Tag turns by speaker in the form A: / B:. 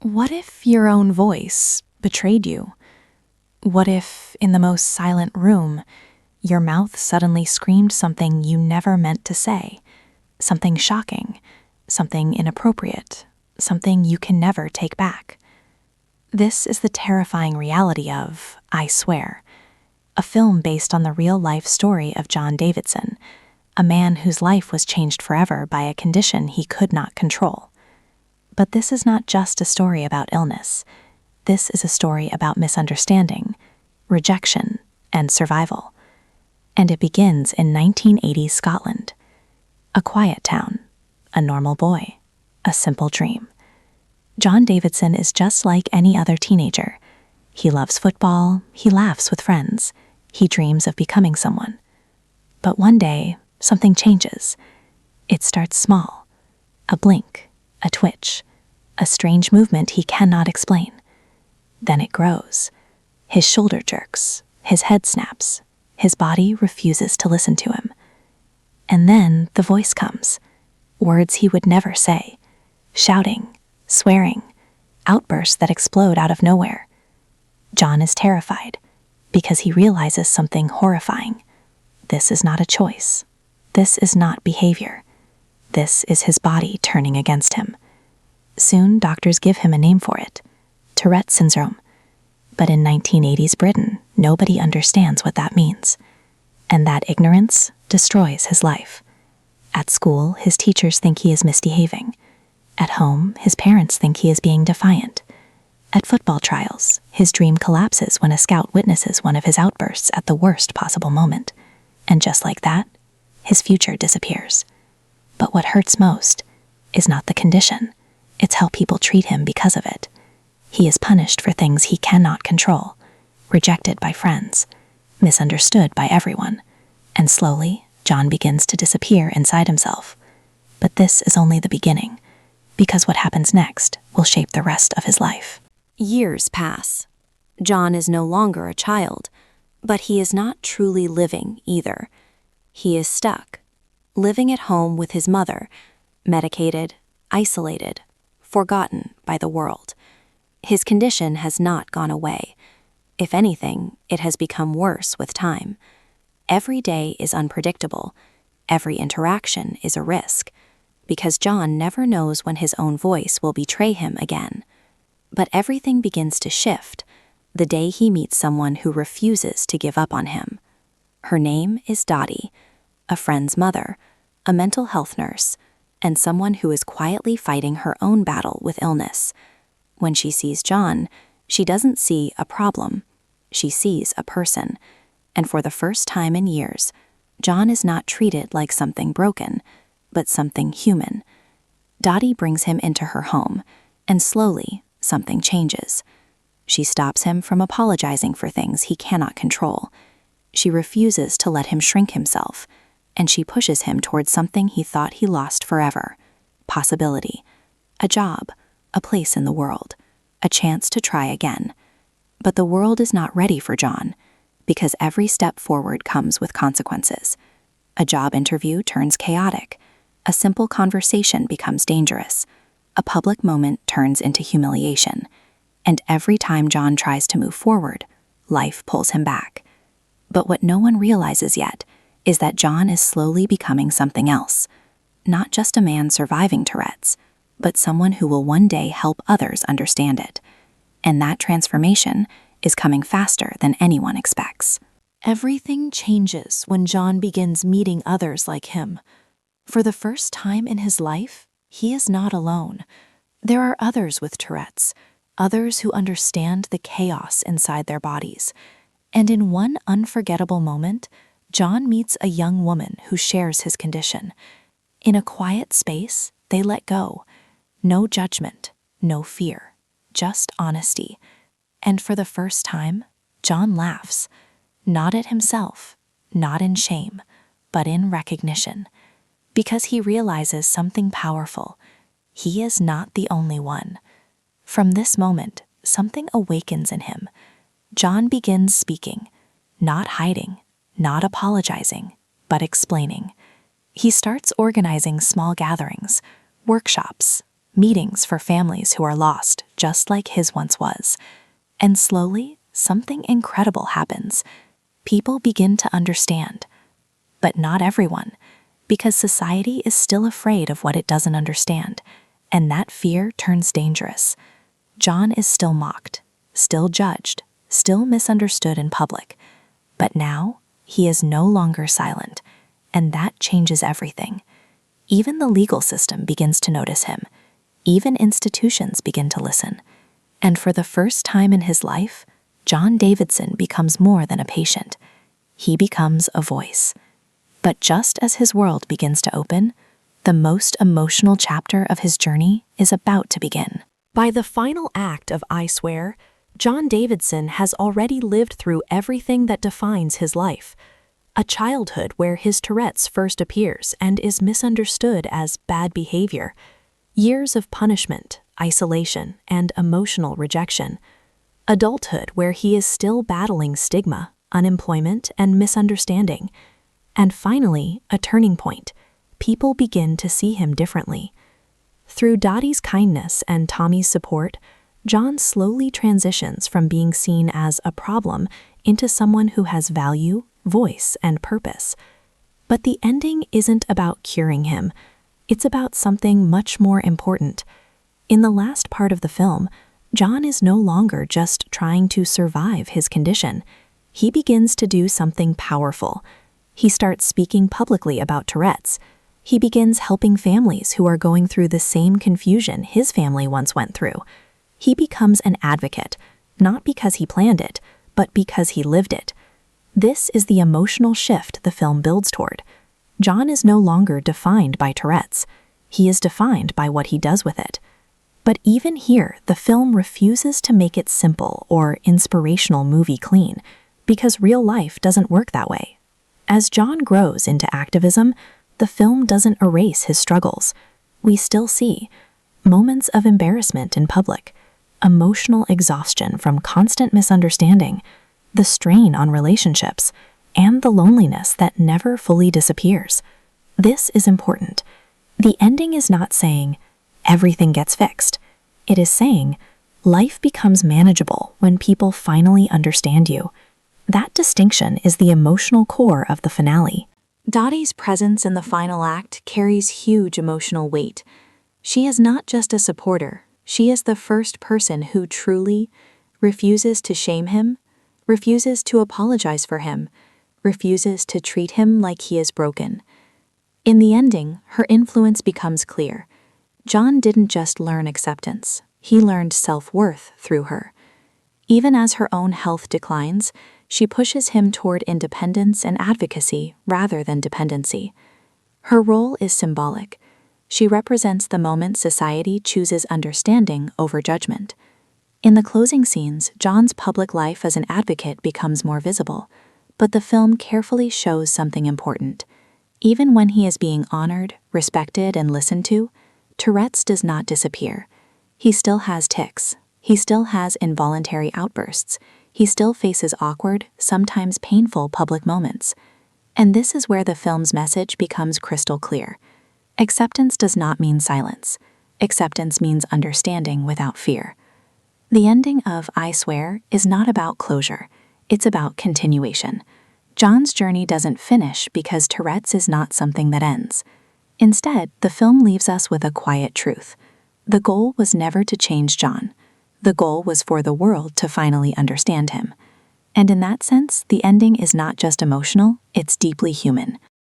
A: What if your own voice betrayed you? What if, in the most silent room, your mouth suddenly screamed something you never meant to say? Something shocking, something inappropriate, something you can never take back. This is the terrifying reality of ISwear, a film based on the real-life story of John Davidson, a man whose life was changed forever by a condition he could not control. But this is not just a story about illness. This is a story about misunderstanding, rejection, and survival. And it begins in 1980s Scotland. A quiet town, a normal boy, a simple dream. John Davidson is just like any other teenager. He loves football, he laughs with friends, he dreams of becoming someone. But one day, something changes. It starts small. A blink, a twitch, a strange movement he cannot explain. Then it grows. His shoulder jerks, his head snaps, his body refuses to listen to him. And then the voice comes, words he would never say, shouting, swearing, outbursts that explode out of nowhere. John is terrified because he realizes something horrifying. This is not a choice. This is not behavior. This is his body turning against him. Soon, doctors give him a name for it, Tourette syndrome. But in 1980s Britain, nobody understands what that means. And that ignorance destroys his life. At school, his teachers think he is misbehaving. At home, his parents think he is being defiant. At football trials, his dream collapses when a scout witnesses one of his outbursts at the worst possible moment. And just like that, his future disappears. But what hurts most is not the condition. It's how people treat him because of it. He is punished for things he cannot control, rejected by friends, misunderstood by everyone, and slowly, John begins to disappear inside himself. But this is only the beginning, because what happens next will shape the rest of his life.
B: Years pass. John is no longer a child, but he is not truly living either. He is stuck, living at home with his mother, medicated, isolated, forgotten by the world. His condition has not gone away. If anything, it has become worse with time. Every day is unpredictable. Every interaction is a risk, because John never knows when his own voice will betray him again. But everything begins to shift the day he meets someone who refuses to give up on him. Her name is Dottie, a friend's mother, a mental health nurse, and someone who is quietly fighting her own battle with illness. When she sees John, she doesn't see a problem. She sees a person. And for the first time in years, John is not treated like something broken, but something human. Dottie brings him into her home, and slowly, something changes. She stops him from apologizing for things he cannot control. She refuses to let him shrink himself, and she pushes him towards something he thought he lost forever: possibility, a job, a place in the world, a chance to try again. But the world is not ready for John, because every step forward comes with consequences. A job interview turns chaotic. A simple conversation becomes dangerous. A public moment turns into humiliation. And every time John tries to move forward, life pulls him back. But what no one realizes yet is that John is slowly becoming something else. Not just a man surviving Tourette's, but someone who will one day help others understand it. And that transformation is coming faster than anyone expects.
A: Everything changes when John begins meeting others like him. For the first time in his life, he is not alone. There are others with Tourette's, others who understand the chaos inside their bodies. And in one unforgettable moment, John meets a young woman who shares his condition. In a quiet space, they let go. No judgment, no fear, just honesty. And for the first time, John laughs. Not at himself, not in shame, but in recognition. Because he realizes something powerful. He is not the only one. From this moment, something awakens in him. John begins speaking, not hiding, not apologizing, but explaining. He starts organizing small gatherings, workshops, meetings for families who are lost, just like his once was. And slowly, something incredible happens. People begin to understand. But not everyone, because society is still afraid of what it doesn't understand, and that fear turns dangerous. John is still mocked, still judged, still misunderstood in public. But now, he is no longer silent, and that changes everything. Even the legal system begins to notice him. Even institutions begin to listen. And for the first time in his life, John Davidson becomes more than a patient. He becomes a voice. But just as his world begins to open, the most emotional chapter of his journey is about to begin. By the final act of ISwear, John Davidson has already lived through everything that defines his life. A childhood where his Tourette's first appears and is misunderstood as bad behavior. Years of punishment, isolation, and emotional rejection. Adulthood where he is still battling stigma, unemployment, and misunderstanding. And finally, a turning point. People begin to see him differently. Through Dottie's kindness and Tommy's support, John slowly transitions from being seen as a problem into someone who has value, voice, and purpose. But the ending isn't about curing him. It's about something much more important. In the last part of the film, John is no longer just trying to survive his condition. He begins to do something powerful. He starts speaking publicly about Tourette's. He begins helping families who are going through the same confusion his family once went through. He becomes an advocate, not because he planned it, but because he lived it. This is the emotional shift the film builds toward. John is no longer defined by Tourette's. He is defined by what he does with it. But even here, the film refuses to make it simple or inspirational movie clean, because real life doesn't work that way. As John grows into activism, the film doesn't erase his struggles. We still see moments of embarrassment in public, emotional exhaustion from constant misunderstanding, the strain on relationships, and the loneliness that never fully disappears. This is important. The ending is not saying, everything gets fixed. It is saying, life becomes manageable when people finally understand you. That distinction is the emotional core of the finale. Dottie's presence in the final act carries huge emotional weight. She is not just a supporter, she is the first person who truly refuses to shame him, refuses to apologize for him, refuses to treat him like he is broken. In the ending, her influence becomes clear. John didn't just learn acceptance, he learned self-worth through her. Even as her own health declines, she pushes him toward independence and advocacy rather than dependency. Her role is symbolic. She represents the moment society chooses understanding over judgment. In the closing scenes, John's public life as an advocate becomes more visible, but the film carefully shows something important. Even when he is being honored, respected, and listened to, Tourette's does not disappear. He still has tics. He still has involuntary outbursts. He still faces awkward, sometimes painful public moments. And this is where the film's message becomes crystal clear. Acceptance does not mean silence. Acceptance means understanding without fear. The ending of ISwear is not about closure. It's about continuation. John's journey doesn't finish because Tourette's is not something that ends. Instead, the film leaves us with a quiet truth. The goal was never to change John. The goal was for the world to finally understand him. And in that sense, the ending is not just emotional, it's deeply human.